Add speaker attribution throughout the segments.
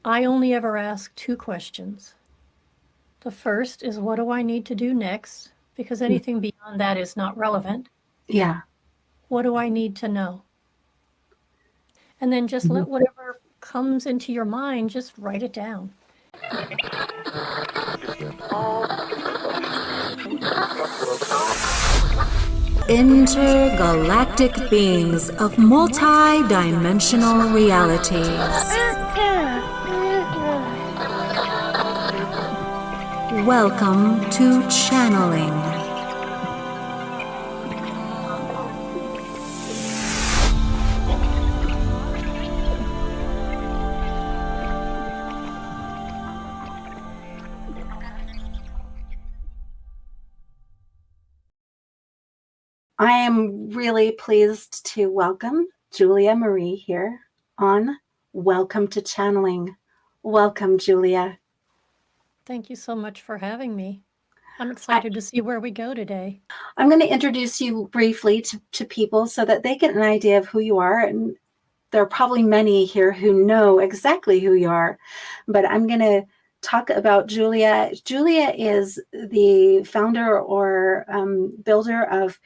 Speaker 1: I only ever ask two questions. The first is, what do I need to do next? Because
Speaker 2: Mm.
Speaker 1: anything beyond that is not relevant.
Speaker 2: Yeah.
Speaker 1: What do I need to know? And then just
Speaker 2: Mhm.
Speaker 1: let whatever comes into your mind, just write it down.
Speaker 3: Intergalactic beings of multi-dimensional realities. Welcome to Channeling.
Speaker 2: I am really pleased to welcome Julia Marie here on Welcome to Channeling. Welcome, Julia.
Speaker 1: Thank you so much for having me. I'm
Speaker 2: I,
Speaker 1: excited to see where we go today.
Speaker 2: I'm going to introduce you briefly to people so that they get an idea of who you are. And there are probably many here who know exactly who you are, but I'm going to talk about Julia. Julia is the founder or builder of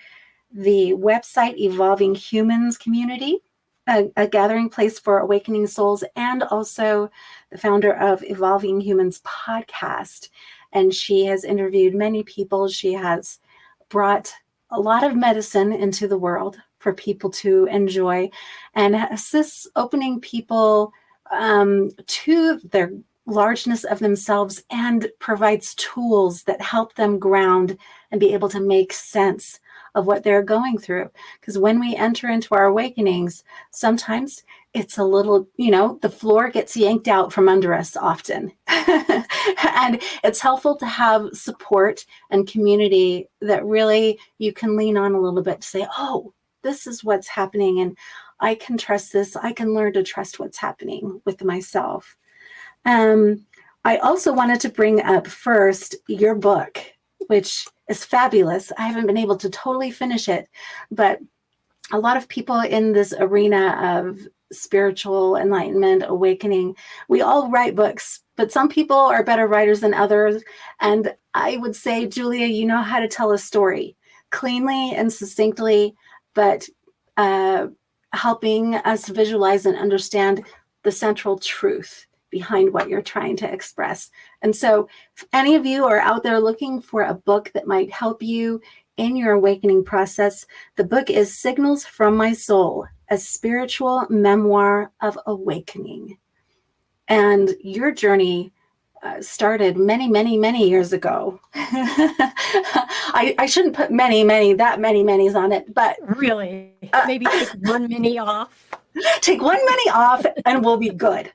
Speaker 2: the website Evolving Humans Community, a gathering place for awakening souls, and also the founder of Evolving Humans podcast. And she has interviewed many people. She has brought a lot of medicine into the world for people to enjoy and assists opening people to their largeness of themselves and provides tools that help them ground and be able to make sense of what they're going through. Because when we enter into our awakenings, sometimes it's a little, the floor gets yanked out from under us often. And it's helpful to have support and community that really you can lean on a little bit to say, oh, this is what's happening. And I can trust this. I can learn to trust what's happening with myself. I also wanted to bring up first your book, which is fabulous. I haven't been able to totally finish it, but a lot of people in this arena of spiritual enlightenment, awakening, we all write books, but some people are better writers than others. And I would say, Julia, you know how to tell a story cleanly and succinctly, but helping us visualize and understand the central truth behind what you're trying to express. And so if any of you are out there looking for a book that might help you in your awakening process, the book is Signals from My Soul, a spiritual memoir of awakening. And your journey started many, many, many years ago. I shouldn't put that many many's on it, but
Speaker 1: Really? Maybe take one mini off?
Speaker 2: take one many off and we'll be good.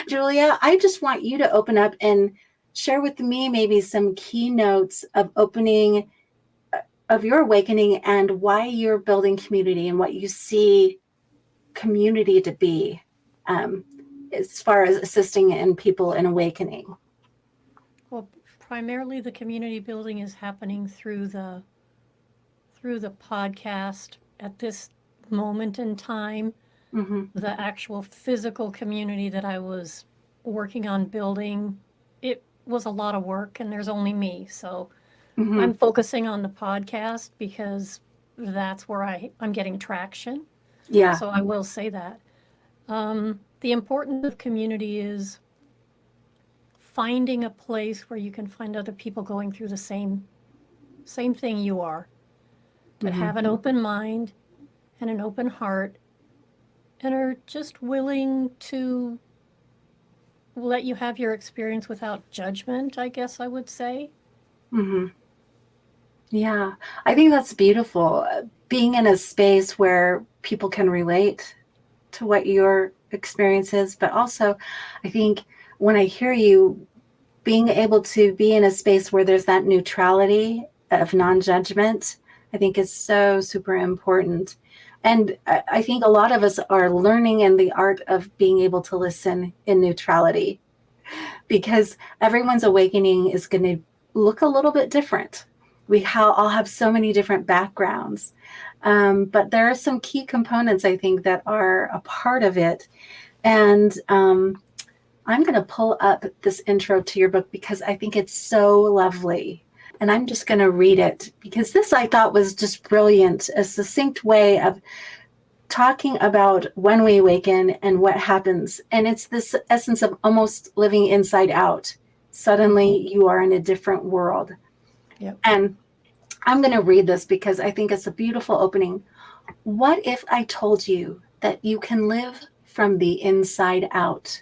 Speaker 2: Julia, I just want you to open up and share with me maybe some keynotes of opening of your awakening and why you're building community and what you see community to be as far as assisting in people in awakening.
Speaker 1: Well, primarily the community building is happening through the podcast at this moment in time.
Speaker 2: Mm-hmm.
Speaker 1: The actual physical community that I was working on building, it was a lot of work and there's only me. So
Speaker 2: Mm-hmm.
Speaker 1: I'm focusing on the podcast because that's where I'm getting traction.
Speaker 2: Yeah.
Speaker 1: So I will say that. The importance of community is finding a place where you can find other people going through the same thing you are, that
Speaker 2: Mm-hmm.
Speaker 1: have an open mind and an open heart and are just willing to let you have your experience without judgment, I guess I would say.
Speaker 2: Mm-hmm. Yeah. I think that's beautiful. Being in a space where people can relate to what your experience is, but also I think when I hear you being able to be in a space where there's that neutrality of non-judgment, I think is so super important. And I think a lot of us are learning in the art of being able to listen in neutrality because everyone's awakening is going to look a little bit different. We all have so many different backgrounds. But there are some key components, I think, that are a part of it And I'm going to pull up this intro to your book because I think it's so lovely. And I'm just going to read it because this I thought was just brilliant, a succinct way of talking about when we awaken and what happens. And it's this essence of almost living inside out. Suddenly you are in a different world.
Speaker 1: Yep.
Speaker 2: And I'm going to read this because I think it's a beautiful opening. What if I told you that you can live from the inside out?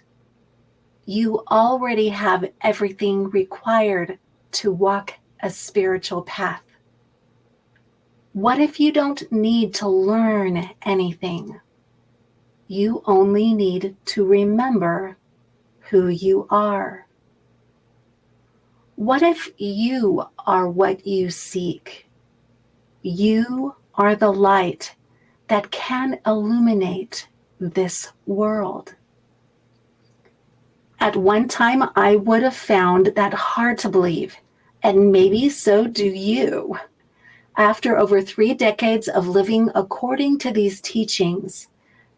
Speaker 2: You already have everything required to walk a spiritual path. What if you don't need to learn anything? You only need to remember who you are. What if you are what you seek? You are the light that can illuminate this world. At one time, I would have found that hard to believe, and maybe so do you. After over 3 decades of living according to these teachings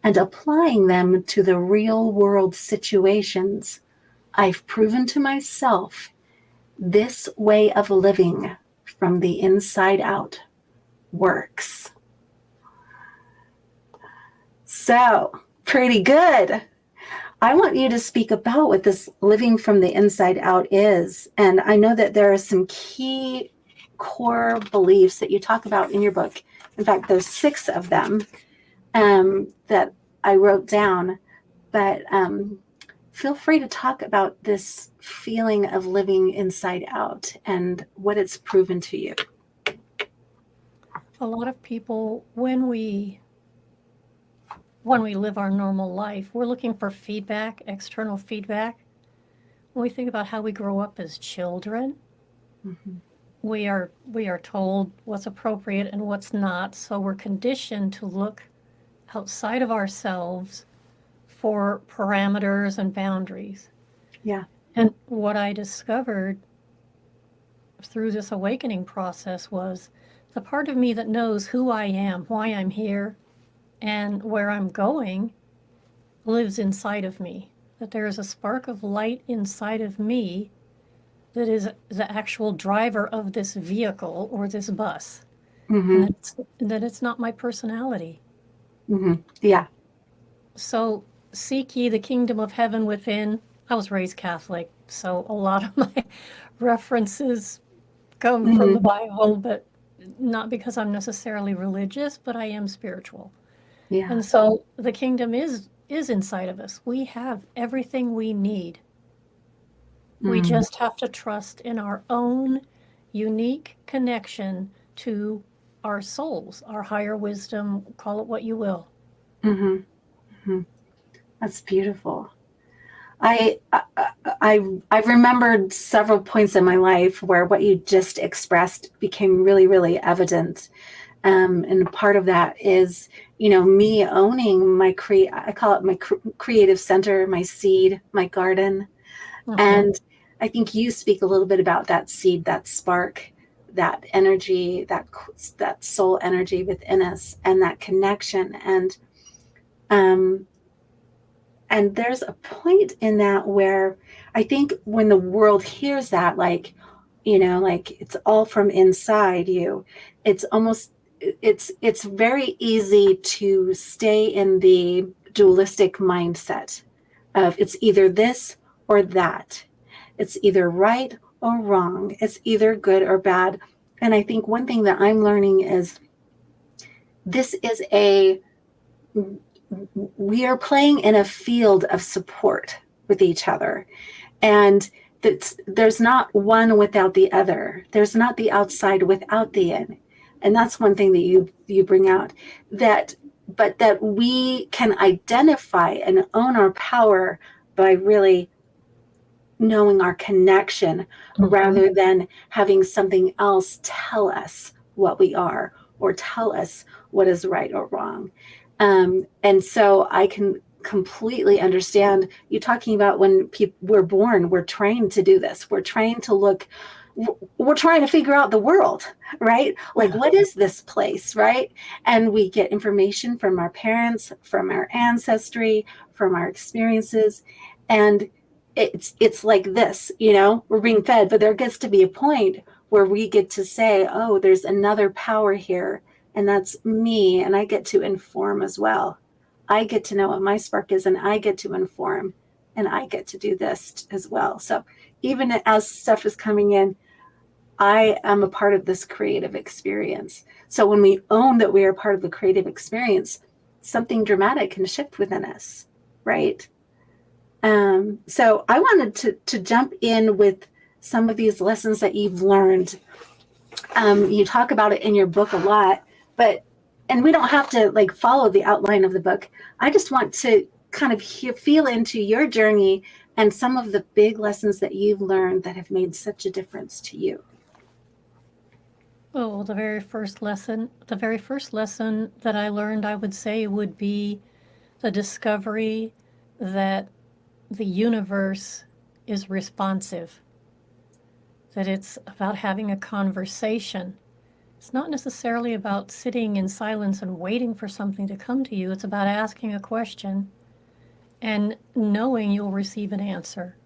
Speaker 2: and applying them to the real world situations, I've proven to myself this way of living from the inside out works. So, pretty good. I want you to speak about what this living from the inside out is. And I know that there are some key core beliefs that you talk about in your book. In fact, there's 6 of them that I wrote down. But feel free to talk about this feeling of living inside out and what it's proven to you.
Speaker 1: A lot of people, when we live our normal life, we're looking for feedback, external feedback. When we think about how we grow up as children,
Speaker 2: Mm-hmm.
Speaker 1: we are told what's appropriate and what's not. So we're conditioned to look outside of ourselves for parameters and boundaries.
Speaker 2: Yeah.
Speaker 1: And what I discovered through this awakening process was the part of me that knows who I am, why I'm here, and where I'm going lives inside of me. That there is a spark of light inside of me that is the actual driver of this vehicle or this bus.
Speaker 2: Mm-hmm.
Speaker 1: And that it's not my personality.
Speaker 2: Mm-hmm. Yeah.
Speaker 1: So seek ye the kingdom of heaven within. I was raised Catholic, so a lot of my references come from the Bible, but not because I'm necessarily religious, but I am spiritual.
Speaker 2: Yeah.
Speaker 1: And so the kingdom is inside of us. We have everything we need. We just have to trust in our own unique connection to our souls, our higher wisdom, call it what you will.
Speaker 2: Mm-hmm. Mm-hmm. That's beautiful. I've remembered several points in my life where what you just expressed became really, really evident. And part of that is, me owning my I call it my creative center, my seed, my garden.
Speaker 1: Mm-hmm.
Speaker 2: And I think you speak a little bit about that seed, that spark, that energy, that soul energy within us, and that connection. And there's a point in that where I think when the world hears that, like it's all from inside you, it's very easy to stay in the dualistic mindset of it's either this or that. It's either right or wrong. It's either good or bad. And I think one thing that I'm learning is this is we are playing in a field of support with each other. And there's not one without the other. There's not the outside without the in. And that's one thing that you bring out, but that we can identify and own our power by really knowing our connection, rather than having something else tell us what we are or tell us what is right or wrong. And so I can completely understand you talking about when we're born, we're trained to do this. We're trained to look, we're trying to figure out the world, right? Like, what is this place, right? And we get information from our parents, from our ancestry, from our experiences. And it's like this, we're being fed, but there gets to be a point where we get to say, oh, there's another power here, and that's me, and I get to inform as well. I get to know what my spark is, and I get to inform, and I get to do this as well. So even as stuff is coming in, I am a part of this creative experience. So when we own that we are part of the creative experience, something dramatic can shift within us, right? So I wanted to jump in with some of these lessons that you've learned. You talk about it in your book a lot, and we don't have to like follow the outline of the book. I just want to kind of feel into your journey and some of the big lessons that you've learned that have made such a difference to you.
Speaker 1: Oh, the very first lesson that I learned, I would say, would be the discovery that the universe is responsive, that it's about having a conversation. It's not necessarily about sitting in silence and waiting for something to come to you. It's about asking a question and knowing you'll receive an answer.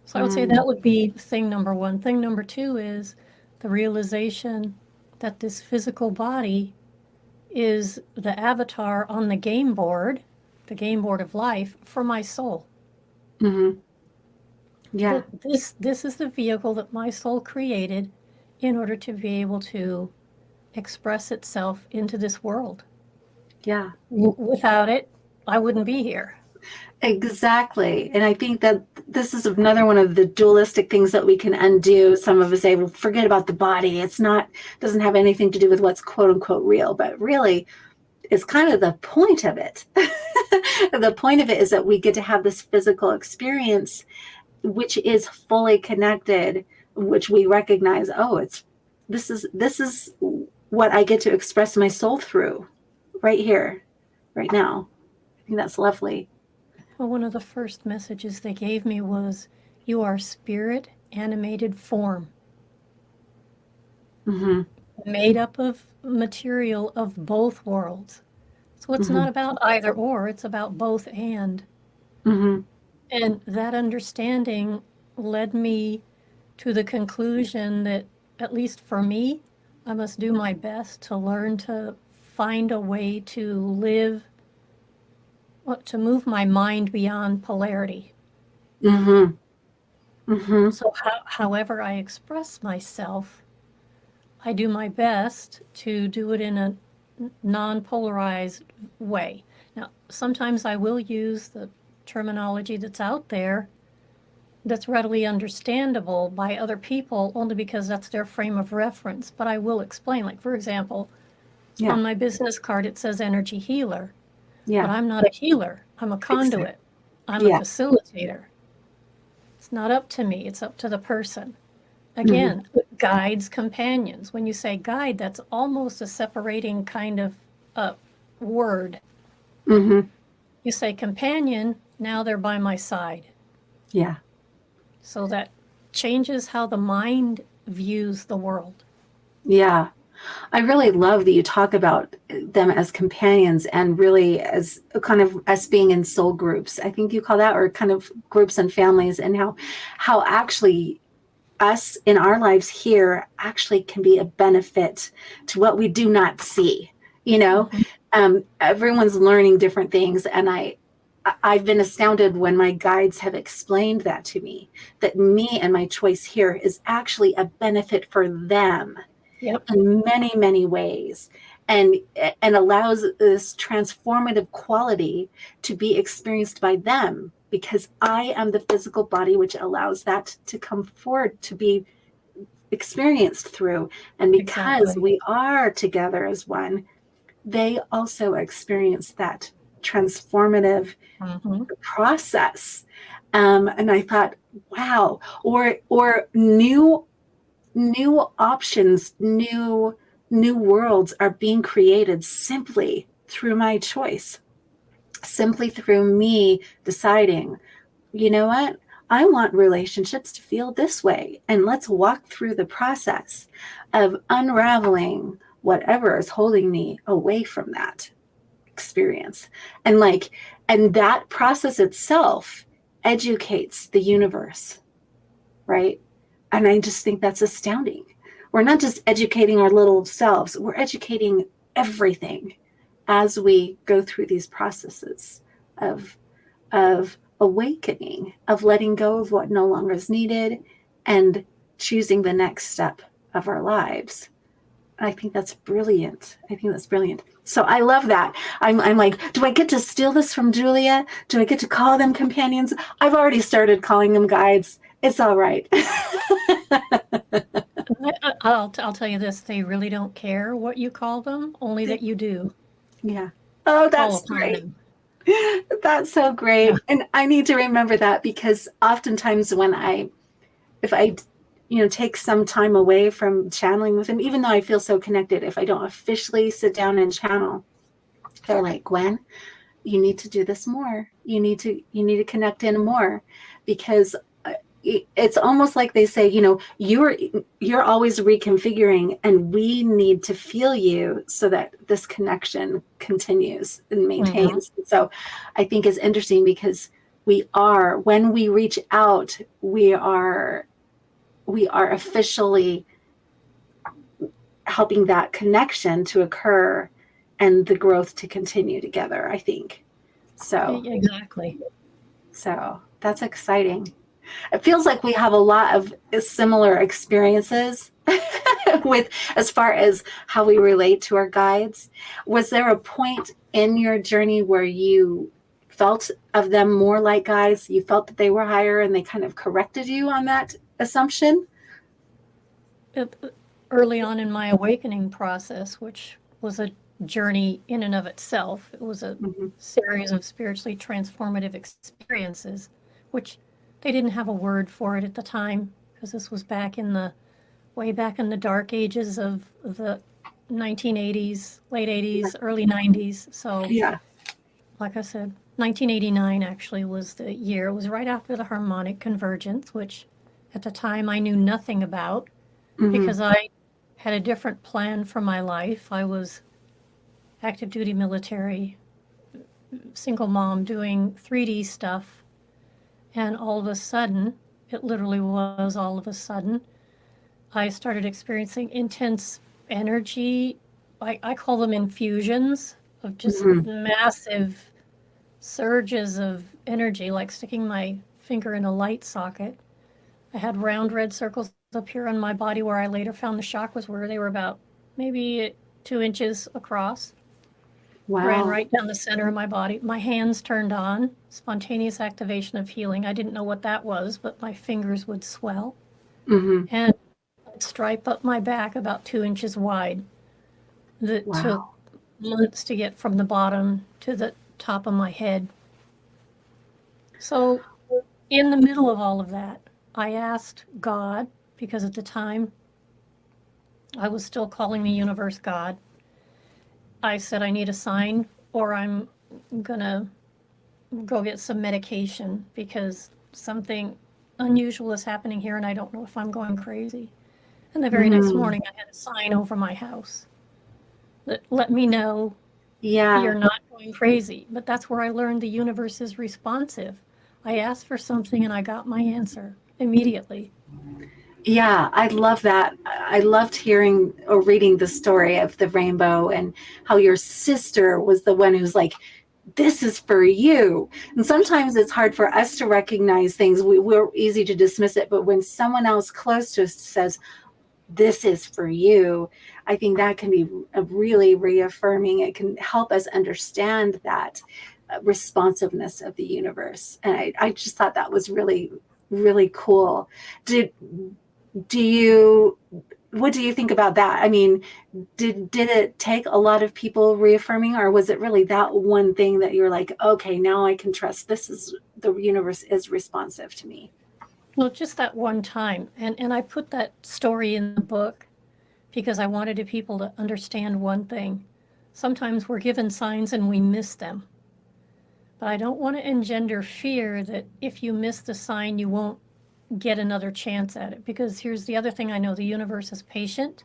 Speaker 1: So I would say that would be thing number one. Thing number two is the realization that this physical body is the avatar on the game board of life for my soul.
Speaker 2: Mm-hmm. Yeah.
Speaker 1: This is the vehicle that my soul created in order to be able to express itself into this world.
Speaker 2: Yeah.
Speaker 1: Without it, I wouldn't be here.
Speaker 2: Exactly. And I think that this is another one of the dualistic things that we can undo. Some of us say, well, forget about the body. Doesn't have anything to do with what's quote unquote real, but really is kind of the point of it. The point of it is that we get to have this physical experience, which is fully connected, which we recognize, oh, this is what I get to express my soul through right here, right now. I think that's lovely.
Speaker 1: Well, one of the first messages they gave me was, you are spirit animated form.
Speaker 2: Mm-hmm.
Speaker 1: Made up of material of both worlds. So it's not about either or, it's about both and.
Speaker 2: Mm-hmm.
Speaker 1: And that understanding led me to the conclusion that, at least for me, I must do my best to learn to find a way to live, to move my mind beyond polarity.
Speaker 2: Mm-hmm. Mm-hmm.
Speaker 1: So however I express myself, I do my best to do it in a non-polarized way. Now, sometimes I will use the terminology that's out there that's readily understandable by other people only because that's their frame of reference. But I will explain, like, for example, on my business card, it says energy healer.
Speaker 2: Yeah.
Speaker 1: But I'm not a healer. I'm a conduit. I'm a facilitator. It's not up to me. It's up to the person. Again, guides, companions. When you say guide, that's almost a separating kind of word.
Speaker 2: Mm-hmm.
Speaker 1: You say companion, now they're by my side.
Speaker 2: Yeah.
Speaker 1: So that changes how the mind views the world.
Speaker 2: Yeah. I really love that you talk about them as companions and really as kind of us being in soul groups. I think you call that, or kind of groups and families, and how actually us in our lives here actually can be a benefit to what we do not see. Everyone's learning different things, and I've been astounded when my guides have explained that to me, that me and my choice here is actually a benefit for them.
Speaker 1: Yep.
Speaker 2: In many, many ways, and allows this transformative quality to be experienced by them, because I am the physical body which allows that to come forward to be experienced through. And because we are together as one, they also experience that transformative process. And I thought, wow, or new options, new worlds are being created simply through my choice, simply through me deciding, you know what, I want relationships to feel this way, and let's walk through the process of unraveling whatever is holding me away from that. experience. And that process itself educates the universe, right? And I just think that's astounding. We're not just educating our little selves, we're educating everything as we go through these processes of awakening, of letting go of what no longer is needed and choosing the next step of our lives. I think that's brilliant. So I love that. I'm like, do I get to steal this from Julia? Do I get to call them companions? I've already started calling them guides. It's all right.
Speaker 1: I'll tell you this, they really don't care what you call them, only that you do.
Speaker 2: Yeah. Oh,
Speaker 1: Call
Speaker 2: that's
Speaker 1: upon
Speaker 2: great.
Speaker 1: them.
Speaker 2: That's so great.
Speaker 1: Yeah.
Speaker 2: And I need to remember that, because oftentimes if I take some time away from channeling with them, even though I feel so connected, if I don't officially sit down and channel, they're like, Gwen, you need to do this more. You need to connect in more, because it's almost like they say, you're always reconfiguring, and we need to feel you so that this connection continues and maintains. Mm-hmm. So I think it's interesting, because when we reach out, we are officially helping that connection to occur and the growth to continue together, I think. So
Speaker 1: exactly.
Speaker 2: So that's exciting. It feels like we have a lot of similar experiences with as far as how we relate to our guides. Was there a point in your journey where you felt of them more like guides? You felt that they were higher and they kind of corrected you on that assumption?
Speaker 1: Early on in my awakening process, which was a journey in and of itself, it was a series of spiritually transformative experiences, which they didn't have a word for it at the time, because this was way back in the dark ages of the 1980s, late 80s, early 90s. So, like I said, 1989 actually was the year. It was right after the harmonic convergence, which at the time I knew nothing about, because I had a different plan for my life. I was active duty military, single mom doing 3D stuff. And all of a sudden, it literally was all of a sudden, I started experiencing intense energy. I call them infusions of just massive surges of energy, like sticking my finger in a light socket. I had round red circles up here on my body where I later found the chakras were. They were about maybe 2 inches across.
Speaker 2: Wow.
Speaker 1: Ran right down the center of my body. My hands turned on, spontaneous activation of healing. I didn't know what that was, but my fingers would swell. And I'd stripe up my back about 2 inches wide. That took months to get from the bottom to the top of my head. So in the middle of all of that, I asked God, because at the time I was still calling the universe God. I said, I need a sign, or I'm going to go get some medication, because something unusual is happening here and I don't know if I'm going crazy. And the very next morning, I had a sign over my house that let me know you're not going crazy. But that's where I learned the universe is responsive. I asked for something and I got my answer immediately.
Speaker 2: Yeah, I love that. I loved hearing or reading the story of the rainbow, and how your sister was the one who's like, this is for you. And sometimes it's hard for us to recognize things. We're easy to dismiss it. But when someone else close to us says, this is for you, I think that can be really reaffirming. It can help us understand that responsiveness of the universe. And I just thought that was really, really cool. What do you think about that? I mean, did it take a lot of people reaffirming, or was it really that one thing that you're like, okay, now I can trust the universe is responsive to me?
Speaker 1: Well, just that one time. And I put that story in the book because I wanted people to understand one thing. Sometimes we're given signs and we miss them. But I don't want to engender fear that if you miss the sign, you won't get another chance at it. Because here's the other thing I know, the universe is patient.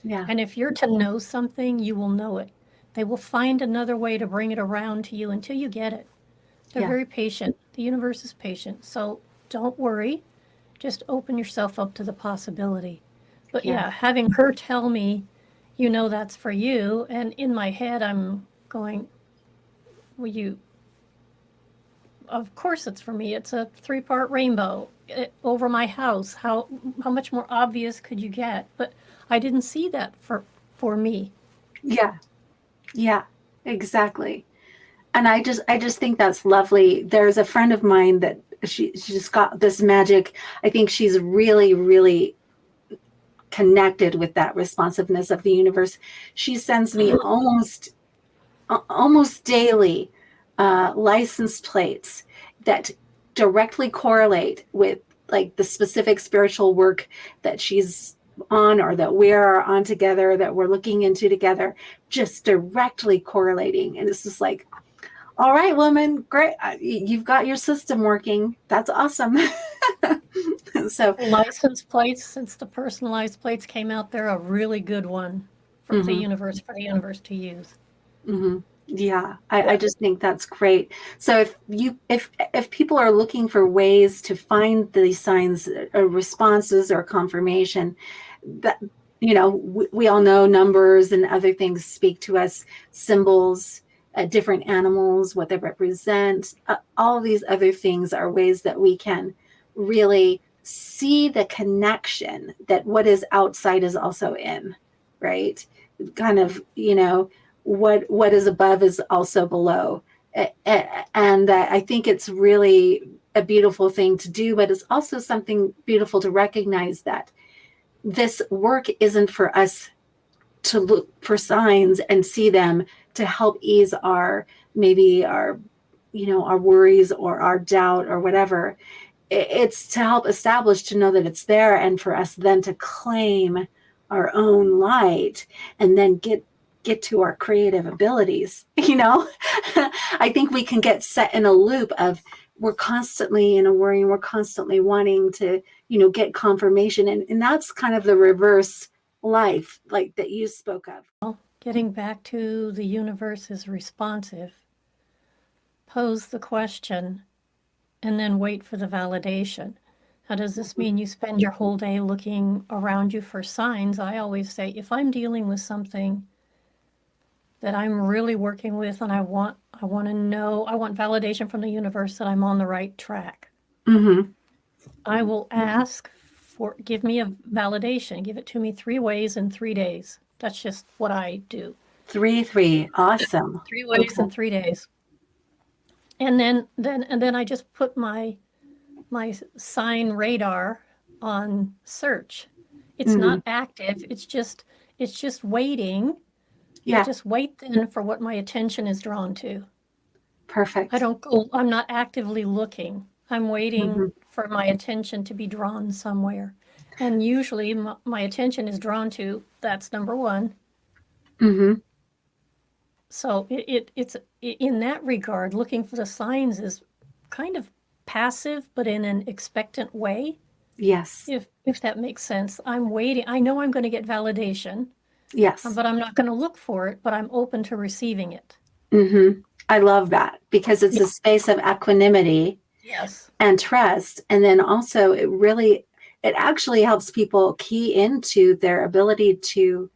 Speaker 2: Yeah.
Speaker 1: And if you're to know something, you will know it. They will find another way to bring it around to you until you get it. They're
Speaker 2: Yeah.
Speaker 1: very patient. The universe is patient. So don't worry. Just open yourself up to the possibility. But
Speaker 2: Yeah.
Speaker 1: yeah, having her tell me, you know, that's for you. And in my head, I'm going, well, of course it's for me. It's a 3-part rainbow over my house. How much more obvious could you get? But I didn't see that for me.
Speaker 2: Yeah. Yeah. Exactly. And I just think that's lovely. There's a friend of mine that she just got this magic. I think she's really, really connected with that responsiveness of the universe. She sends me almost daily license plates that directly correlate with like the specific spiritual work that she's on or that we're on together, that we're looking into together, just directly correlating. And it's just like, all right, woman, great. You've got your system working. That's awesome. So,
Speaker 1: License plates, since the personalized plates came out, they're a really good one for the universe to use.
Speaker 2: yeah, I just think that's great. So if people are looking for ways to find these signs or responses or confirmation, that we all know numbers and other things speak to us, symbols, different animals, what they represent, all of these other things are ways that we can really see the connection that what is outside is also in, right? Kind of, what is above is also below. And I think it's really a beautiful thing to do, but it's also something beautiful to recognize that this work isn't for us to look for signs and see them to help ease our worries or our doubt or whatever. It's to help establish, to know that it's there, and for us then to claim our own light and then get to our creative abilities. I think we can get set in a loop of, we're constantly in a worry and we're constantly wanting to get confirmation, and that's kind of the reverse life like that you spoke of.
Speaker 1: Getting back to the universe is responsive. Pose the question and then wait for the validation. Now, does this mean you spend your whole day looking around you for signs? I always say, if I'm dealing with something that I'm really working with and I want to know, I want validation from the universe that I'm on the right track. I will ask for, give me a validation, give it to me 3 ways in 3 days. That's just what I do.
Speaker 2: 3 awesome.
Speaker 1: 3 ways in 3 days. And then I just put my sign radar on search. It's not active. It's just waiting.
Speaker 2: Yeah.
Speaker 1: I just wait then for what my attention is drawn to.
Speaker 2: Perfect.
Speaker 1: I'm not actively looking. I'm waiting for my attention to be drawn somewhere. And usually my attention is drawn to, that's number 1. So it's in that regard, looking for the signs is kind of passive, but in an expectant way.
Speaker 2: Yes.
Speaker 1: If that makes sense. I'm waiting. I know I'm going to get validation.
Speaker 2: Yes.
Speaker 1: But I'm not going to look for it, but I'm open to receiving it.
Speaker 2: I love that, because it's a space of equanimity.
Speaker 1: Yes.
Speaker 2: And trust. And then also it actually helps people key into their ability to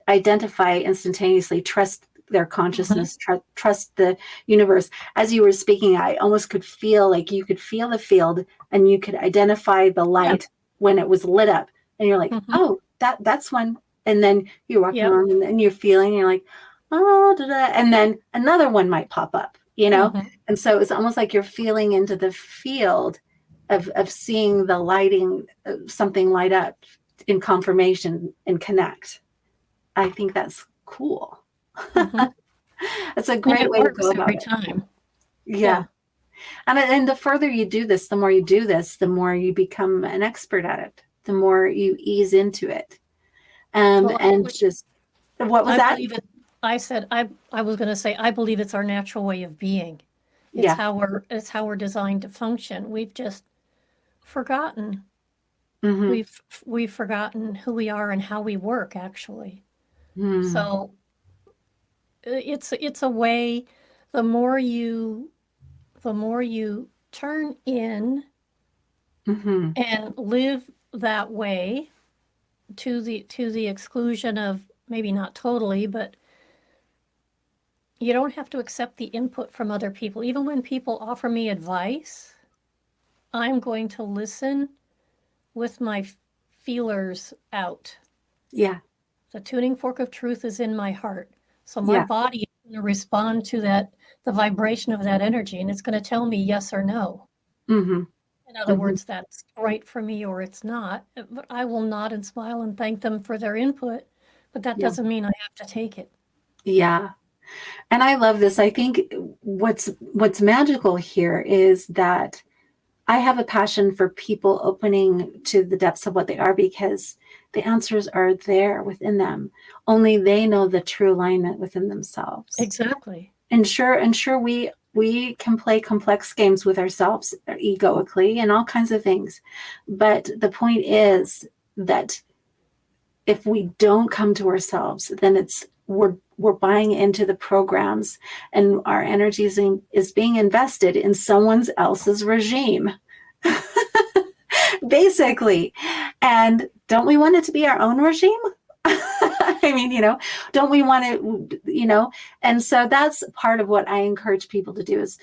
Speaker 2: identify instantaneously, trust their consciousness, trust the universe. As you were speaking, I almost could feel like you could feel the field and you could identify the light when it was lit up. And you're like, oh, that's one. And then you're walking around and then you're feeling, you're like, oh, and then another one might pop up, And so it's almost like you're feeling into the field of seeing the lighting, something light up in confirmation and connect. I think that's cool. It's a great way to go about
Speaker 1: every
Speaker 2: it.
Speaker 1: time.
Speaker 2: Yeah. And the further you do this, the more you do this, the more you become an expert at it, the more you ease into it. What was that?
Speaker 1: I said I was going to say I believe it's our natural way of being. It's how we're designed to function. We've just forgotten. We've forgotten who we are and how we work, actually. So it's a way, the more you turn in
Speaker 2: Mm-hmm.
Speaker 1: and live that way to the exclusion of, maybe not totally, but you don't have to accept the input from other people. Even when people offer me advice, I'm going to listen with my feelers out.
Speaker 2: Yeah.
Speaker 1: The tuning fork of truth is in my heart. So my
Speaker 2: Yeah.
Speaker 1: body is going to respond to that, the vibration of that energy, and it's going to tell me yes or no.
Speaker 2: Mm-hmm.
Speaker 1: In other
Speaker 2: Mm-hmm.
Speaker 1: words, that's right for me or it's not. But I will nod and smile and thank them for their input, but that
Speaker 2: Yeah.
Speaker 1: doesn't mean I have to take it.
Speaker 2: Yeah. And I love this. I think what's magical here is that I have a passion for people opening to the depths of what they are, because the answers are there within them. Only they know the true alignment within themselves.
Speaker 1: Exactly.
Speaker 2: And sure we can play complex games with ourselves egoically and all kinds of things. But the point is that if we don't come to ourselves, then we're buying into the programs, and our energy is being invested in someone else's regime. Basically. And don't we want it to be our own regime? I mean, don't we want it, and so that's part of what I encourage people to do is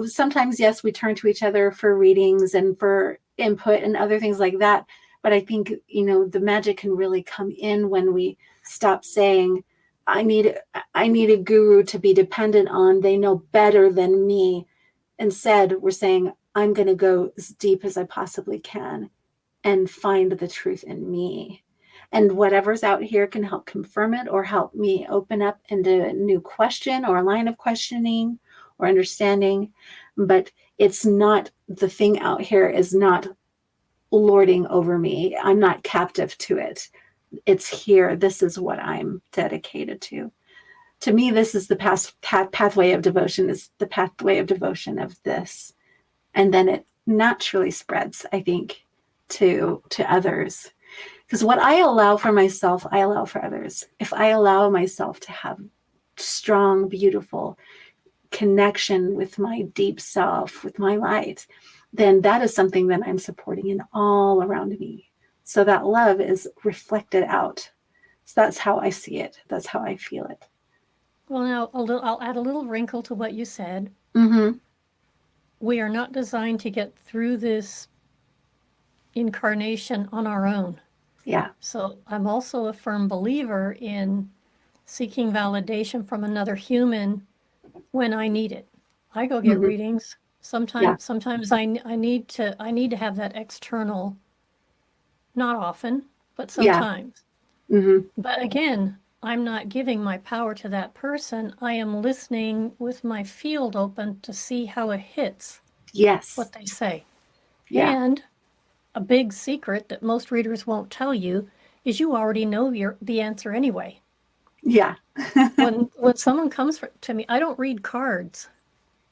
Speaker 2: sometimes, yes, we turn to each other for readings and for input and other things like that. But I think, the magic can really come in when we stop saying, I need a guru to be dependent on. They know better than me. Instead, we're saying, I'm going to go as deep as I possibly can and find the truth in me. And whatever's out here can help confirm it or help me open up into a new question or a line of questioning or understanding. But it's not, the thing out here is not lording over me. I'm not captive to it. It's here. This is what I'm dedicated to. To me, this is the pathway of devotion, is the pathway of devotion of this. And then it naturally spreads, I think, to others. Because what I allow for myself, I allow for others. If I allow myself to have strong, beautiful connection with my deep self, with my light, then that is something that I'm supporting in all around me. So that love is reflected out. So that's how I see it. That's how I feel it.
Speaker 1: Well, now I'll add a little wrinkle to what you said.
Speaker 2: Mm-hmm.
Speaker 1: We are not designed to get through this incarnation on our own.
Speaker 2: Yeah.
Speaker 1: So I'm also a firm believer in seeking validation from another human when I need it. I go get
Speaker 2: Mm-hmm.
Speaker 1: readings. Sometimes I need to have that external, not often, but sometimes.
Speaker 2: Yeah. Mm-hmm.
Speaker 1: But again, I'm not giving my power to that person. I am listening with my field open to see how it hits
Speaker 2: Yes.
Speaker 1: what they say.
Speaker 2: Yeah.
Speaker 1: And a big secret that most readers won't tell you is you already know the answer anyway.
Speaker 2: Yeah.
Speaker 1: When someone comes to me, I don't read cards.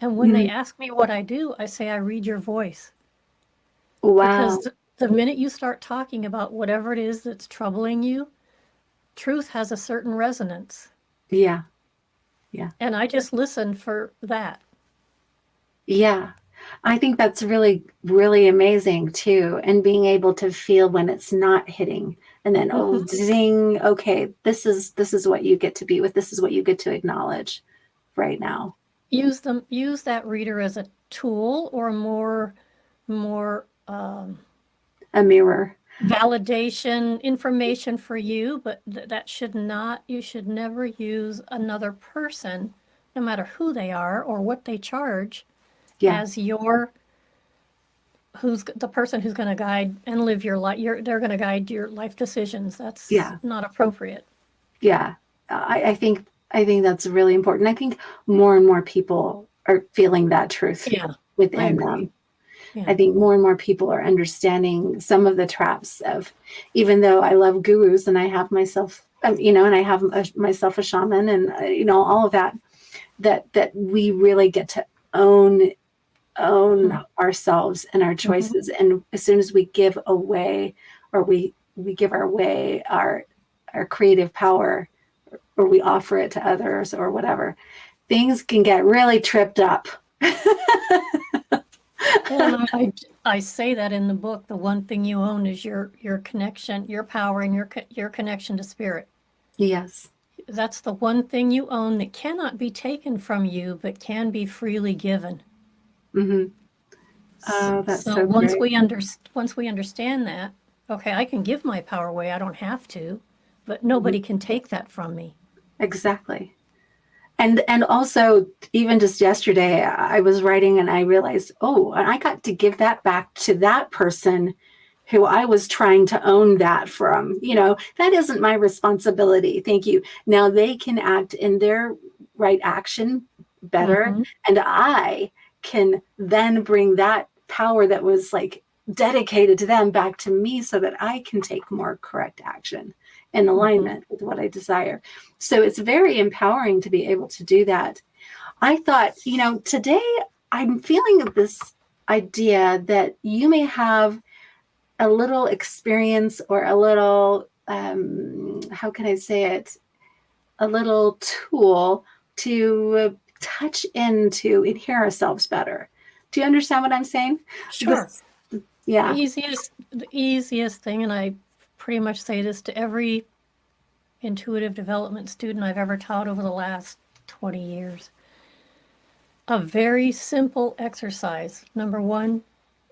Speaker 1: And when they ask me what I do, I say, I read your voice.
Speaker 2: Wow.
Speaker 1: Because the minute you start talking about whatever it is that's troubling you, truth has a certain resonance.
Speaker 2: Yeah. Yeah.
Speaker 1: And I just listen for that.
Speaker 2: Yeah. I think that's really, really amazing too. And being able to feel when it's not hitting, and then, oh, zing, okay, this is what you get to be with. This is what you get to acknowledge right now.
Speaker 1: Use that reader as a tool, or more
Speaker 2: A mirror.
Speaker 1: validation information for you, but that should not, you should never use another person, no matter who they are or what they charge,
Speaker 2: Yeah.
Speaker 1: as who's the person who's going to guide and live your life. They're going to guide your life decisions. That's not appropriate.
Speaker 2: Yeah. I think that's really important. I think more and more people are feeling that truth within them.
Speaker 1: Yeah.
Speaker 2: I think more and more people are understanding some of the traps of, even though I love gurus and I have myself, and I have myself a shaman, and all of that, that we really get to own ourselves and our choices. And as soon as we give away, or we give away our creative power, or we offer it to others or whatever, things can get really tripped up.
Speaker 1: And I say that in the book. The one thing you own is your connection, your power, and your connection to spirit.
Speaker 2: Yes.
Speaker 1: That's the one thing you own that cannot be taken from you, but can be freely given.
Speaker 2: Mm-hmm. Oh, that's
Speaker 1: So
Speaker 2: so
Speaker 1: once
Speaker 2: great.
Speaker 1: once we understand that, okay, I can give my power away. I don't have to, but nobody can take that from me.
Speaker 2: Exactly. And also, even just yesterday, I was writing and I realized, oh, and I got to give that back to that person who I was trying to own that from. That isn't my responsibility. Thank you. Now they can act in their right action better.
Speaker 1: Mhm.
Speaker 2: And I can then bring that power that was like dedicated to them back to me so that I can take more correct action in alignment with what I desire. So it's very empowering to be able to do that. I thought, today I'm feeling this idea that you may have a little experience or a little, how can I say it? A little tool to touch into and hear ourselves better. Do you understand what I'm saying?
Speaker 1: Sure.
Speaker 2: Yeah.
Speaker 1: The easiest thing, and I pretty much say this to every intuitive development student I've ever taught over the last 20 years. A very simple exercise. Number one,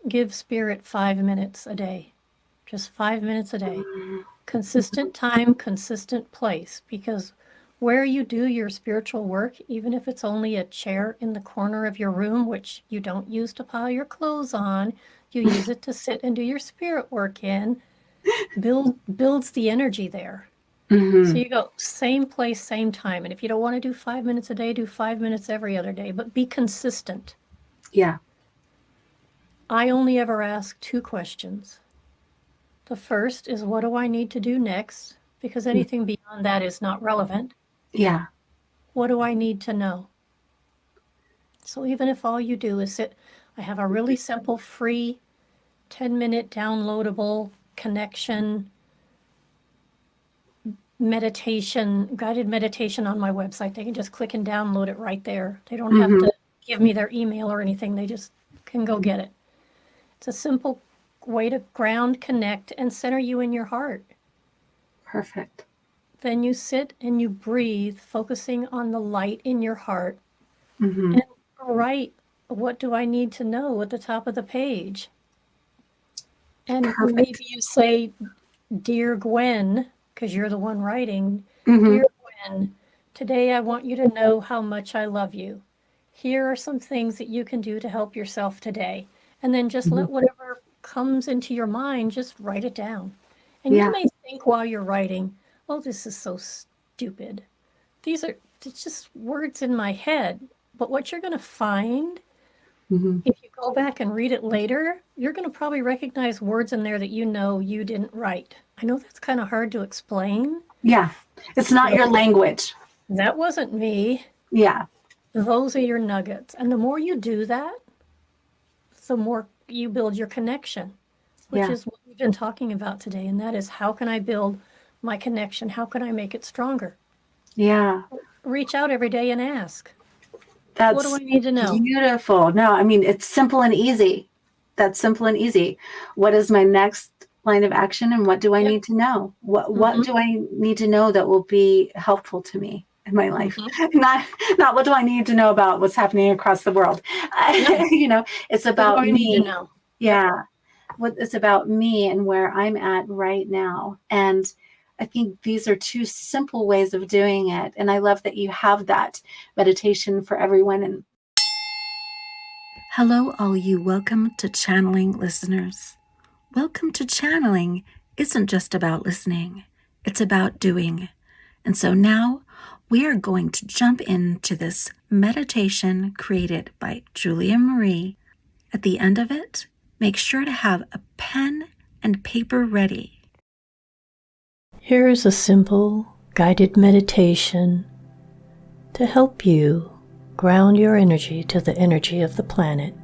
Speaker 1: give spirit 5 minutes a day. Just 5 minutes a day. Consistent time, consistent place. Because where you do your spiritual work, even if it's only a chair in the corner of your room, which you don't use to pile your clothes on, you use it to sit and do your spirit work in, builds the energy there. So you go same place, same time. And if you don't want to do 5 minutes a day, do 5 minutes every other day, but be consistent.
Speaker 2: Yeah.
Speaker 1: I only ever ask 2 questions. The first is, what do I need to do next? Because anything beyond that is not relevant.
Speaker 2: Yeah.
Speaker 1: What do I need to know? So even if all you do is sit, I have a really simple, free, 10-minute downloadable connection guided meditation on my website. They can just click and download it right there. They don't have to give me their email or anything. They just can go get it. It's a simple way to ground, connect, and center you in your heart.
Speaker 2: Perfect.
Speaker 1: Then you sit and you breathe, focusing on the light in your heart. And write, what do I need to know at the top of the page? And maybe you say, Dear Gwen, because you're the one writing, Dear Gwen, today I want you to know how much I love you. Here are some things that you can do to help yourself today. And then just let whatever comes into your mind, just write it down. And you may think while you're writing, oh, this is so stupid. It's just words in my head. But what you're going to find, if you go back and read it later, you're going to probably recognize words in there that you didn't write. I know that's kind of hard to explain.
Speaker 2: Yeah. It's not your language.
Speaker 1: That wasn't me.
Speaker 2: Yeah.
Speaker 1: Those are your nuggets. And the more you do that, the more you build your connection, which is what we've been talking about today. And that is, how can I build my connection? How can I make it stronger?
Speaker 2: Yeah.
Speaker 1: Reach out every day and ask.
Speaker 2: That's
Speaker 1: what do I need to know?
Speaker 2: Beautiful. No, I mean, it's simple and easy. That's simple and easy. What is my next line of action, and what do I need to know? What do I need to know that will be helpful to me in my life? Not what do I need to know about what's happening across the world. It's about
Speaker 1: what do I
Speaker 2: me.
Speaker 1: need to know?
Speaker 2: Yeah. It's about me and where I'm at right now. And I think these are 2 simple ways of doing it. And I love that you have that meditation for everyone. And hello, all you Welcome to Channeling listeners. Welcome to Channeling isn't just about listening. It's about doing. And so now we are going to jump into this meditation created by Julia Marie. At the end of it, make sure to have a pen and paper ready.
Speaker 1: Here's a simple guided meditation to help you ground your energy to the energy of the planet.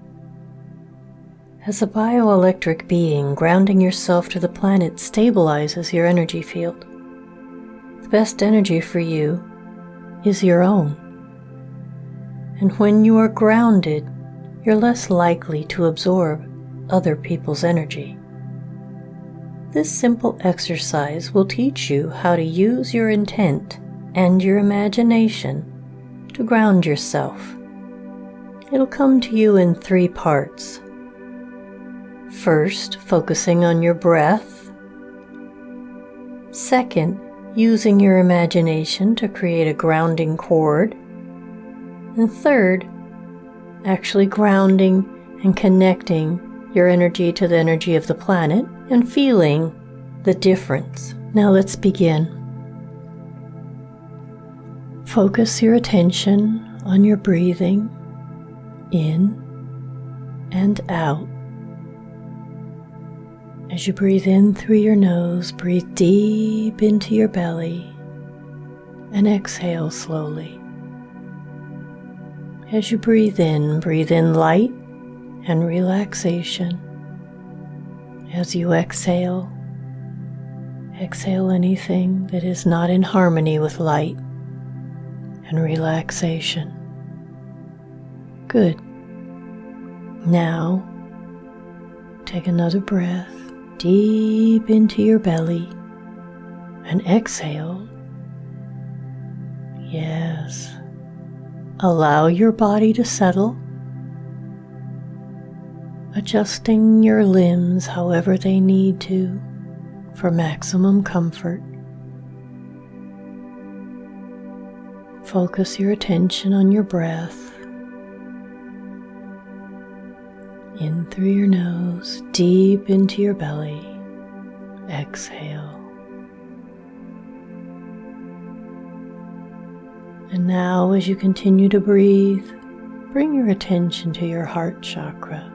Speaker 1: As a bioelectric being, grounding yourself to the planet stabilizes your energy field. The best energy for you is your own. And when you are grounded, you're less likely to absorb other people's energy. This simple exercise will teach you how to use your intent and your imagination to ground yourself. It'll come to you in 3 parts. First, focusing on your breath. Second, using your imagination to create a grounding cord. And third, actually grounding and connecting your energy to the energy of the planet and feeling the difference. Now let's begin. Focus your attention on your breathing in and out. As you breathe in through your nose, breathe deep into your belly and exhale slowly. As you breathe in light and relaxation. As you exhale, exhale anything that is not in harmony with light and relaxation. Good. Now, take another breath deep into your belly and exhale. Yes. Allow your body to settle, adjusting your limbs however they need to for maximum comfort. Focus your attention on your breath. In through your nose, deep into your belly. Exhale. And now, as you continue to breathe, bring your attention to your heart chakra,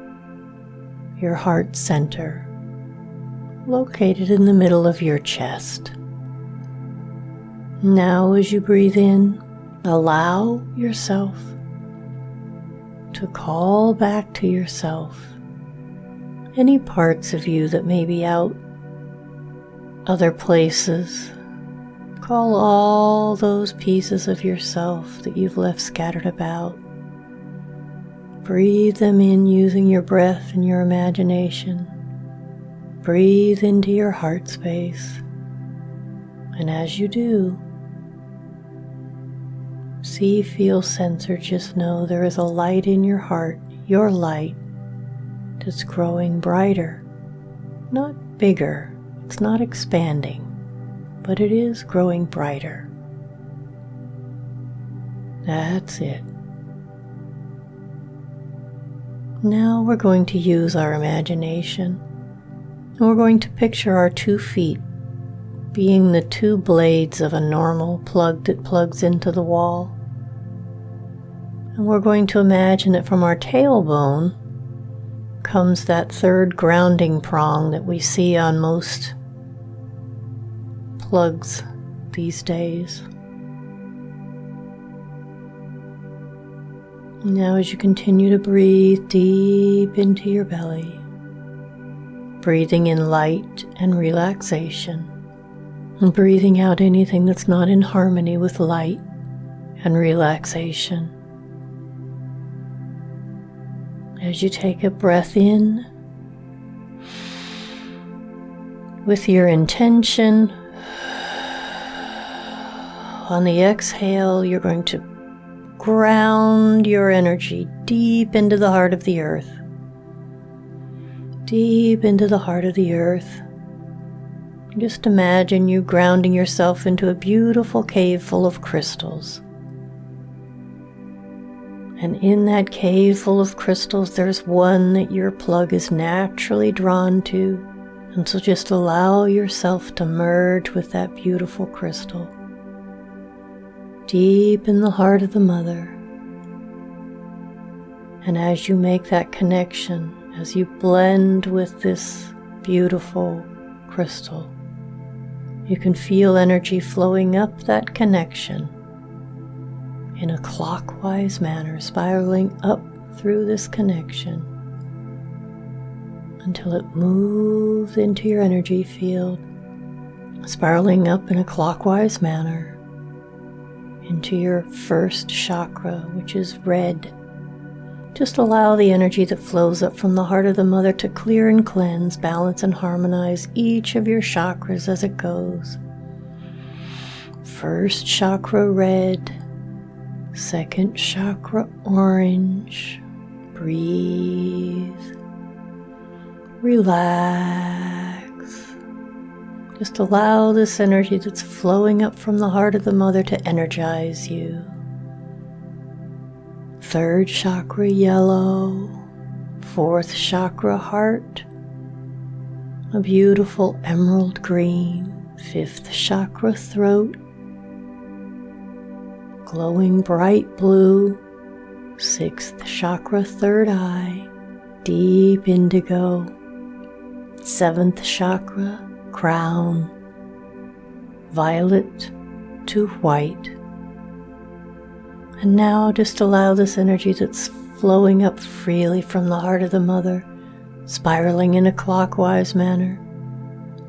Speaker 1: your heart center, located in the middle of your chest. Now, as you breathe in, allow yourself to call back to yourself any parts of you that may be out, other places. Call all those pieces of yourself that you've left scattered about. Breathe them in using your breath and your imagination. Breathe into your heart space. And as you do, see, feel, sense, or just know there is a light in your heart, your light, that's growing brighter, not bigger. It's not expanding, but it is growing brighter. That's it. Now we're going to use our imagination, and we're going to picture our 2 feet being the 2 blades of a normal plug that plugs into the wall. And we're going to imagine that from our tailbone comes that 3rd grounding prong that we see on most plugs these days. Now, as you continue to breathe deep into your belly, breathing in light and relaxation, and breathing out anything that's not in harmony with light and relaxation. As you take a breath in, with your intention, on the exhale, you're going to ground your energy deep into the heart of the earth. Deep into the heart of the earth. Just imagine you grounding yourself into a beautiful cave full of crystals. And in that cave full of crystals, there's one that your plug is naturally drawn to. And so just allow yourself to merge with that beautiful crystal. Deep in the heart of the mother. And as you make that connection, as you blend with this beautiful crystal, you can feel energy flowing up that connection in a clockwise manner, spiraling up through this connection until it moves into your energy field, spiraling up in a clockwise manner into your first chakra, which is red. Just allow the energy that flows up from the heart of the mother to clear and cleanse, balance and harmonize each of your chakras as it goes. First chakra red, second chakra orange. Breathe. Relax. Just allow this energy that's flowing up from the heart of the mother to energize you. Third chakra yellow, fourth chakra heart, a beautiful emerald green, fifth chakra throat, glowing bright blue, sixth chakra third eye, deep indigo, seventh chakra crown, violet to white. And now just allow this energy that's flowing up freely from the heart of the mother, spiraling in a clockwise manner.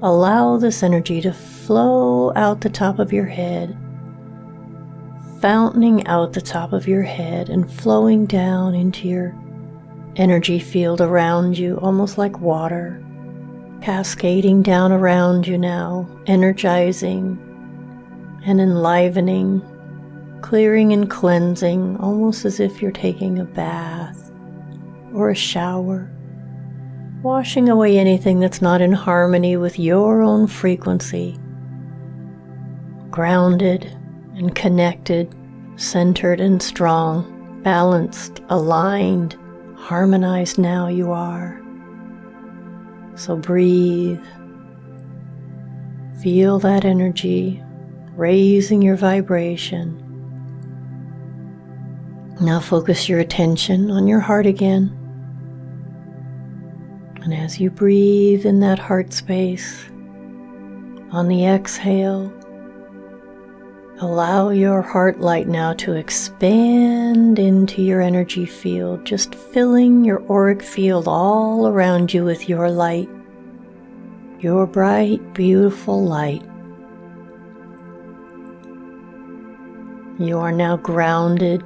Speaker 1: Allow this energy to flow out the top of your head, fountaining out the top of your head and flowing down into your energy field around you, almost like water, cascading down around you now, energizing and enlivening, clearing and cleansing, almost as if you're taking a bath or a shower, washing away anything that's not in harmony with your own frequency. Grounded and connected, centered and strong, balanced, aligned, harmonized now you are. So breathe. Feel that energy raising your vibration. Now focus your attention on your heart again. And as you breathe in that heart space, on the exhale, allow your heart light now to expand into your energy field, just filling your auric field all around you with your light, your bright, beautiful light. You are now grounded.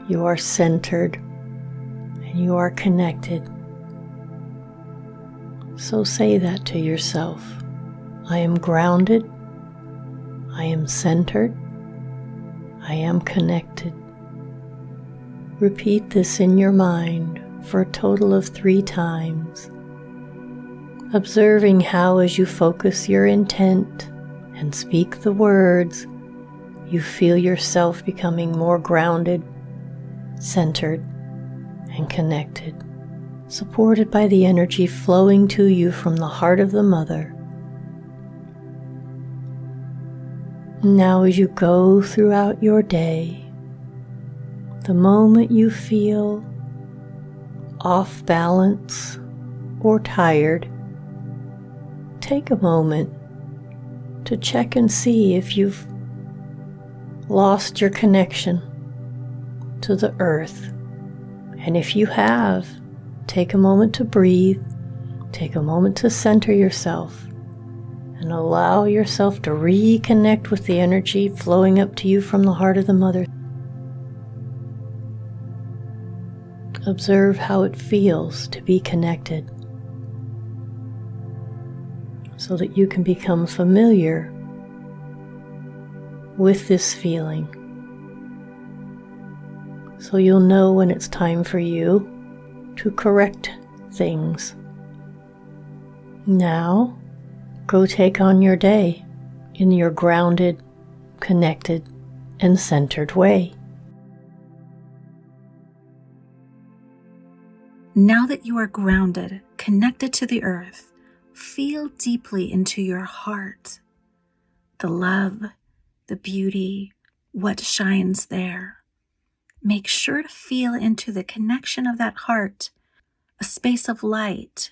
Speaker 1: You are centered and you are connected. So say that to yourself. I am grounded. I am centered. I am connected. Repeat this in your mind for a total of 3 times, observing how as you focus your intent and speak the words, you feel yourself becoming more grounded, centered, and connected, supported by the energy flowing to you from the heart of the mother. Now as you go throughout your day, the moment you feel off balance or tired, take a moment to check and see if you've lost your connection to the earth. And if you have, take a moment to breathe, take a moment to center yourself, and allow yourself to reconnect with the energy flowing up to you from the heart of the mother. Observe how it feels to be connected, so that you can become familiar with this feeling. So you'll know when it's time for you to correct things. Now, go take on your day in your grounded, connected, and centered way.
Speaker 2: Now that you are grounded, connected to the earth, feel deeply into your heart, the love, the beauty, what shines there. Make sure to feel into the connection of that heart, a space of light.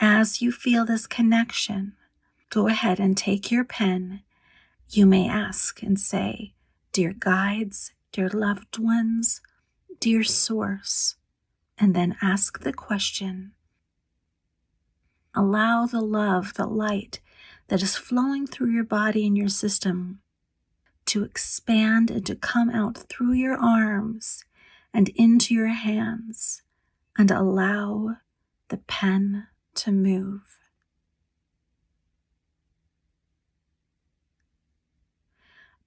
Speaker 2: As you feel this connection, go ahead and take your pen. You may ask and say, "Dear guides, dear loved ones, dear source," and then ask the question. Allow the love, the light that is flowing through your body and your system to expand and to come out through your arms and into your hands, and allow the pen to move.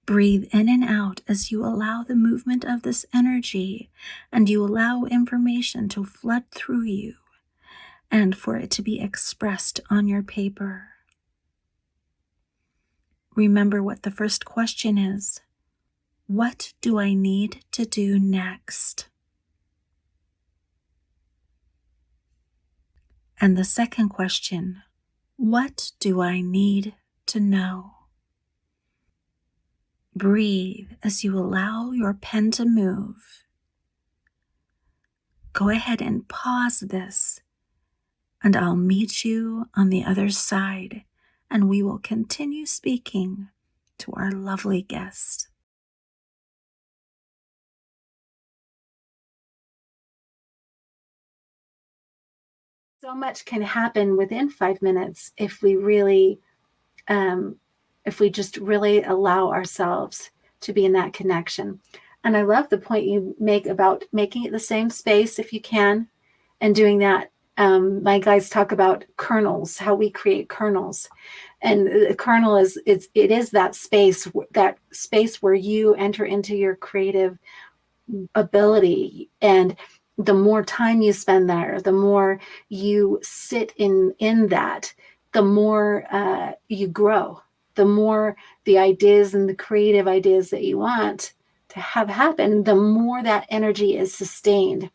Speaker 2: Breathe in and out as you allow the movement of this energy, and you allow information to flood through you and for it to be expressed on your paper. Remember what the first question is. What do I need to do next? And the second question, what do I need to know? Breathe as you allow your pen to move. Go ahead and pause this, and I'll meet you on the other side, and we will continue speaking to our lovely guest. So much can happen within 5 minutes if we really, if we just really allow ourselves to be in that connection. And I love the point you make about making it the same space if you can, and doing that. My guys talk about kernels, how we create kernels, and the kernel is that space where you enter into your creative ability. And the more time you spend there, the more you sit in that, the more you grow, the more the ideas and the creative ideas that you want to have happen, the more that energy is sustained.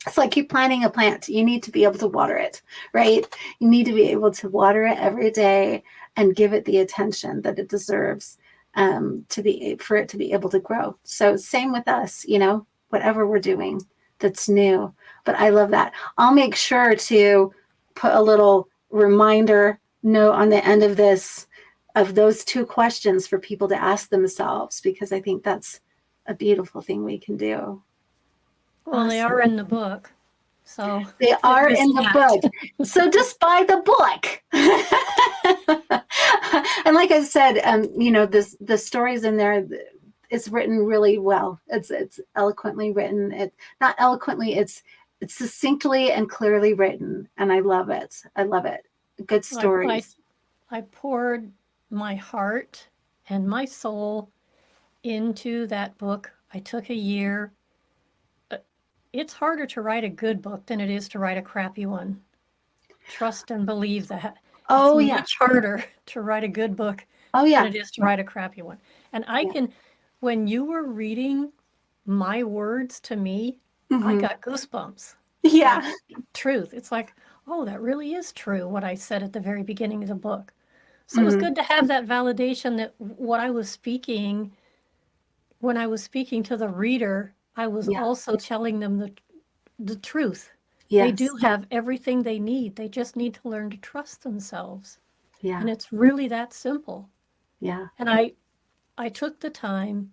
Speaker 2: It's like you planting a plant. You need to be able to water it, right? You need to be able to water it every day and give it the attention that it deserves for it to be able to grow. So same with us, whatever we're doing that's new. But I love that. I'll make sure to put a little reminder note on the end of this, of those 2 questions for people to ask themselves, because I think that's a beautiful thing we can do.
Speaker 1: Well, they are in the book. So
Speaker 2: they are in the book. So just buy the book. And like I said, the stories in there, it's written really well. It's eloquently written. Not eloquently, it's succinctly and clearly written. And I love it. Good stories.
Speaker 1: I poured my heart and my soul into that book. I took a year. It's harder to write a good book than it is to write a crappy one. Trust and believe that.
Speaker 2: Oh,
Speaker 1: it's
Speaker 2: yeah.
Speaker 1: much harder to write a good book
Speaker 2: than
Speaker 1: it is to write a crappy one. And when you were reading my words to me, I got goosebumps.
Speaker 2: Yeah.
Speaker 1: Like, truth. It's like, oh, that really is true, what I said at the very beginning of the book. So it was good to have that validation that what I was speaking, when I was speaking to the reader, I was also telling them the truth.
Speaker 2: Yes.
Speaker 1: They do have everything they need. They just need to learn to trust themselves.
Speaker 2: Yeah.
Speaker 1: And it's really that simple.
Speaker 2: Yeah.
Speaker 1: And I took the time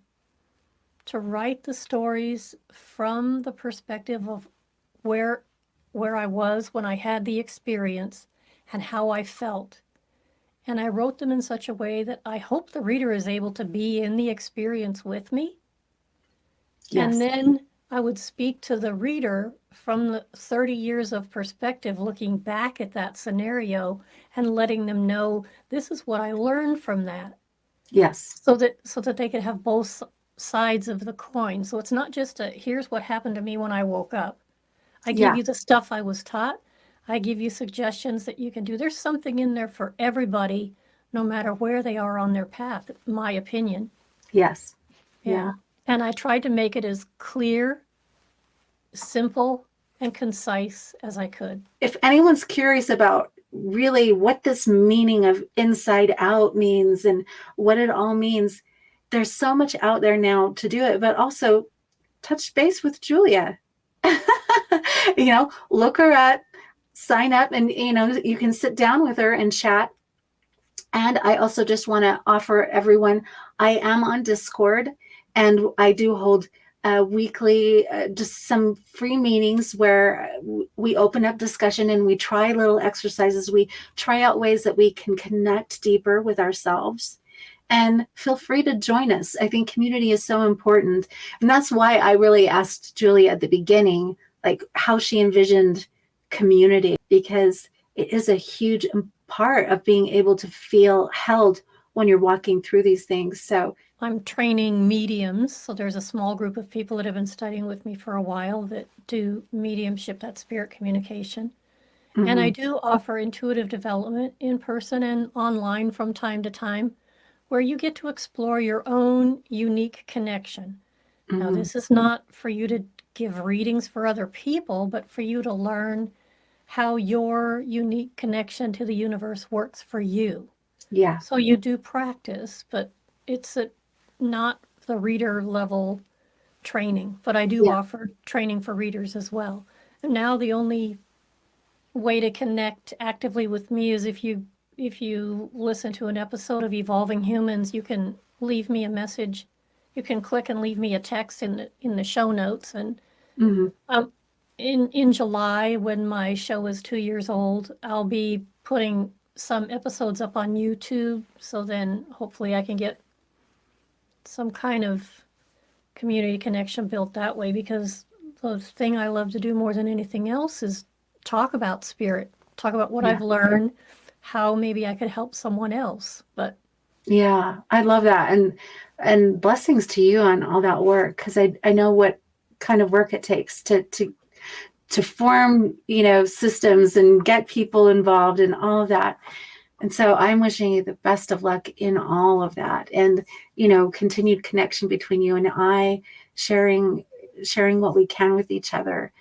Speaker 1: to write the stories from the perspective of where I was when I had the experience and how I felt. And I wrote them in such a way that I hope the reader is able to be in the experience with me.
Speaker 2: Yes.
Speaker 1: And then I would speak to the reader from the 30 years of perspective, looking back at that scenario and letting them know this is what I learned from that.
Speaker 2: Yes.
Speaker 1: So that they could have both sides of the coin. So it's not just here's what happened to me when I woke up. I give you the stuff I was taught. I give you suggestions that you can do. There's something in there for everybody, no matter where they are on their path, my opinion.
Speaker 2: Yes.
Speaker 1: Yeah. And I tried to make it as clear, simple, and concise as I could.
Speaker 2: If anyone's curious about really what this meaning of inside out means and what it all means, there's so much out there now to do it, but also touch base with Julia. Look her up, sign up, and you can sit down with her and chat. And I also just want to offer everyone, I am on Discord, and I do hold weekly, just some free meetings where we open up discussion and we try little exercises. We try out ways that we can connect deeper with ourselves and feel free to join us. I think community is so important. And that's why I really asked Julia at the beginning, like how she envisioned community, because it is a huge part of being able to feel held when you're walking through these things. So
Speaker 1: I'm training mediums. So there's a small group of people that have been studying with me for a while that do mediumship, that spirit communication. And I do offer intuitive development in person and online from time to time, where you get to explore your own unique connection. Now, this is not for you to give readings for other people, but for you to learn how your unique connection to the universe works for you.
Speaker 2: yeah,
Speaker 1: So you do practice, but it's not the reader level training, but I do
Speaker 2: yeah,
Speaker 1: offer training for readers as well. And now the only way to connect actively with me is if you listen to an episode of Evolving Humans, you can leave me a message. You can click and leave me a text in the show notes. And um, in July, when my show is 2 years old, I'll be putting some episodes up on YouTube. So then hopefully I can get some kind of community connection built that way, because the thing I love to do more than anything else is talk about spirit, talk about what
Speaker 2: yeah.
Speaker 1: I've learned, how maybe I could help someone else. But
Speaker 2: Yeah, I love that. And blessings to you on all that work, because I know what kind of work it takes to form, systems and get people involved and all of that. And so I'm wishing you the best of luck in all of that, and continued connection between you and I, sharing what we can with each other.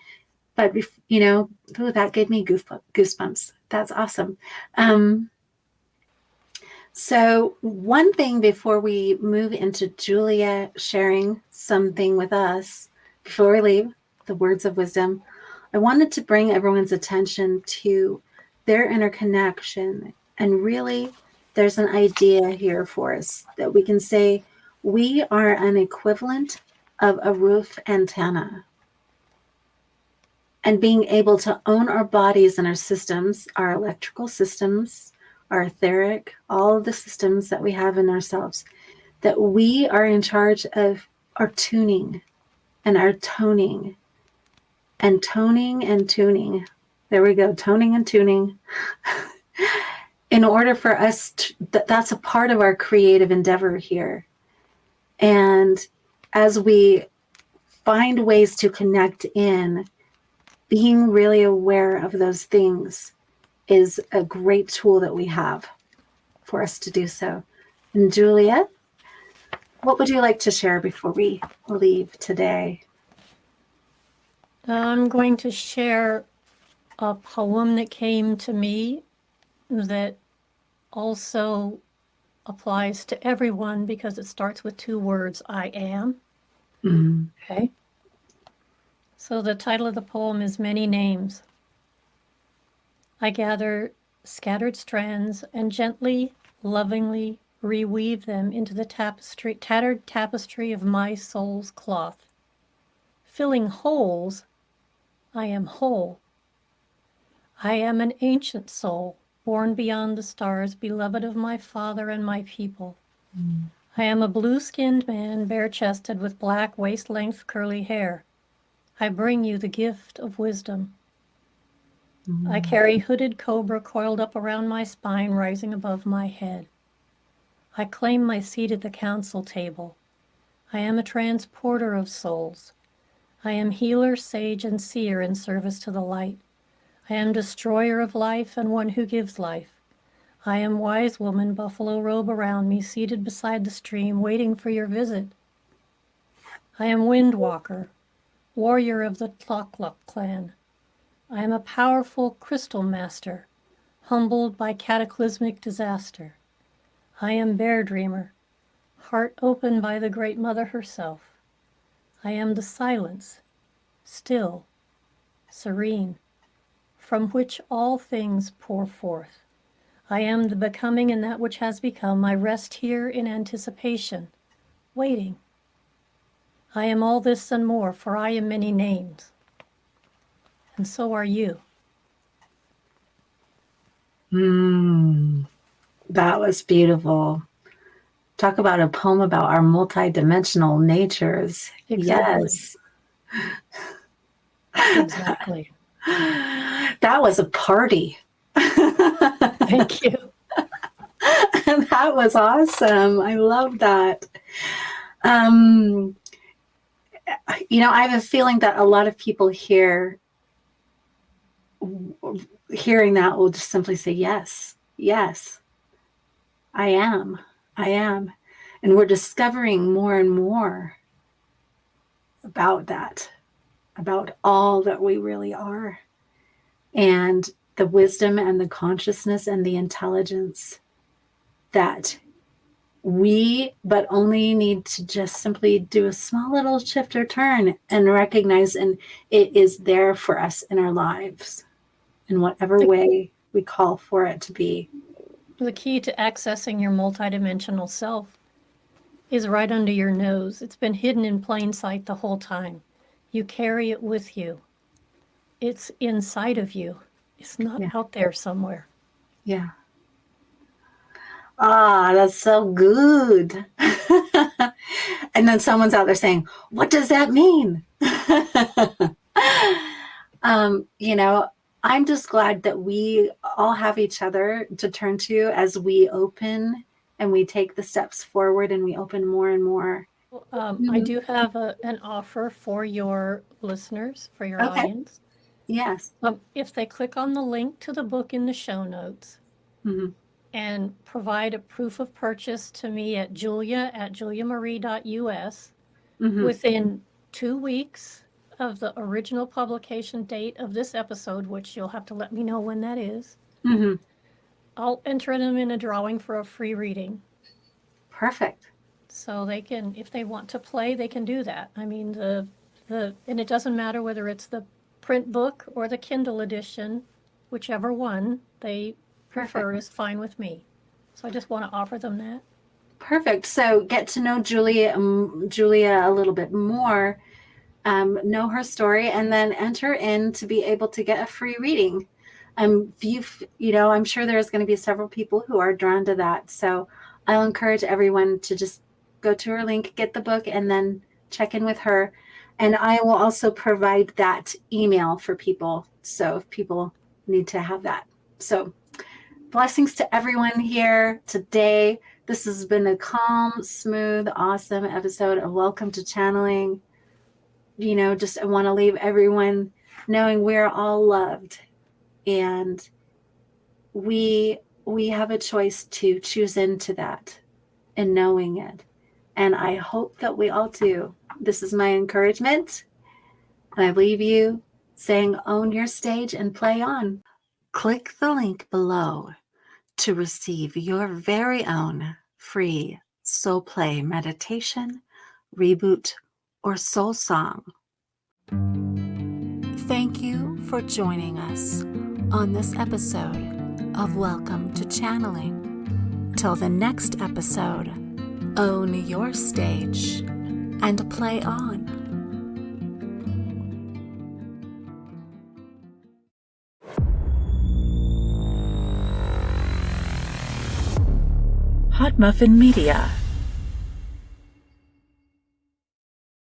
Speaker 2: But that gave me goosebumps. That's awesome. So one thing before we move into Julia sharing something with us, before we leave, the words of wisdom, I wanted to bring everyone's attention to their interconnection. And really, there's an idea here for us that we can say we are an equivalent of a roof antenna. And being able to own our bodies and our systems, our electrical systems, our etheric, all of the systems that we have in ourselves, that we are in charge of our tuning and our toning and toning and tuning. There we go, toning and tuning. In order for us to, that's a part of our creative endeavor here. And as we find ways to connect in, being really aware of those things is a great tool that we have for us to do so. And Julia, what would you like to share before we leave today?
Speaker 1: I'm going to share a poem that came to me that also applies to everyone because it starts with two words, I am. Okay. So the title of the poem is Many Names. I gather scattered strands and gently, lovingly reweave them into the tattered tapestry of my soul's cloth. Filling holes, I am whole. I am an ancient soul, born beyond the stars, beloved of my Father and my people. I am a blue-skinned man, bare-chested, with black waist-length curly hair. I bring you the gift of wisdom. I carry hooded cobra coiled up around my spine, rising above my head. I claim my seat at the council table. I am a transporter of souls. I am healer, sage, and seer in service to the light. I am destroyer of life and one who gives life. I am wise woman, buffalo robe around me, seated beside the stream, waiting for your visit. I am windwalker, warrior of the Tlokluk clan. I am a powerful crystal master, humbled by cataclysmic disaster. I am bear dreamer, heart opened by the great mother herself. I am the silence, still, serene, from which all things pour forth. I am the becoming in that which has become. I rest here in anticipation, waiting. I am all this and more, for I am many names. And so are you.
Speaker 2: That was beautiful. Talk about a poem about our multidimensional natures.
Speaker 1: Exactly.
Speaker 2: Yes.
Speaker 1: Exactly.
Speaker 2: That was a party.
Speaker 1: Thank you.
Speaker 2: That was awesome. I love that. I have a feeling that a lot of people here hearing that will just simply say, yes, yes, I am. I am. And we're discovering more and more about that, about all that we really are, and the wisdom and the consciousness and the intelligence that we but only need to just simply do a small little shift or turn and recognize, and it is there for us in our lives in whatever way we call for it to be.
Speaker 1: The key to accessing your multidimensional self is right under your nose. It's been hidden in plain sight the whole time. You carry it with you. It's inside of you. It's not out there somewhere.
Speaker 2: Yeah. Ah, that's so good. And then someone's out there saying, what does that mean? I'm just glad that we all have each other to turn to as we open and we take the steps forward and we open more and more.
Speaker 1: I do have an offer for your listeners, for your audience.
Speaker 2: Yes.
Speaker 1: If they click on the link to the book in the show notes and provide a proof of purchase to me at julia@juliamarie.us within 2 weeks of the original publication date of this episode, which you'll have to let me know when that is, I'll enter them in a drawing for a free reading.
Speaker 2: Perfect.
Speaker 1: So they can, if they want to play, they can do that. I mean, and it doesn't matter whether it's the print book or the Kindle edition, whichever one they prefer is fine with me. So I just want to offer them that.
Speaker 2: Perfect. So get to know Julia a little bit more, know her story, and then enter in to be able to get a free reading. I'm sure there's going to be several people who are drawn to that. So I'll encourage everyone to just go to her link, get the book, and then check in with her. And I will also provide that email for people. So if people need to have that. So blessings to everyone here today. This has been a calm, smooth, awesome episode of Welcome to Channeling. I want to leave everyone knowing we're all loved, and we have a choice to choose into that and knowing it. And I hope that we all do. This is my encouragement. And I leave you saying, own your stage and play on. Click the link below to receive your very own free soul play meditation, reboot, or soul song.
Speaker 3: Thank you for joining us on this episode of Welcome to Channeling. Till the next episode, own your stage and play on.
Speaker 4: Hot Muffin Media.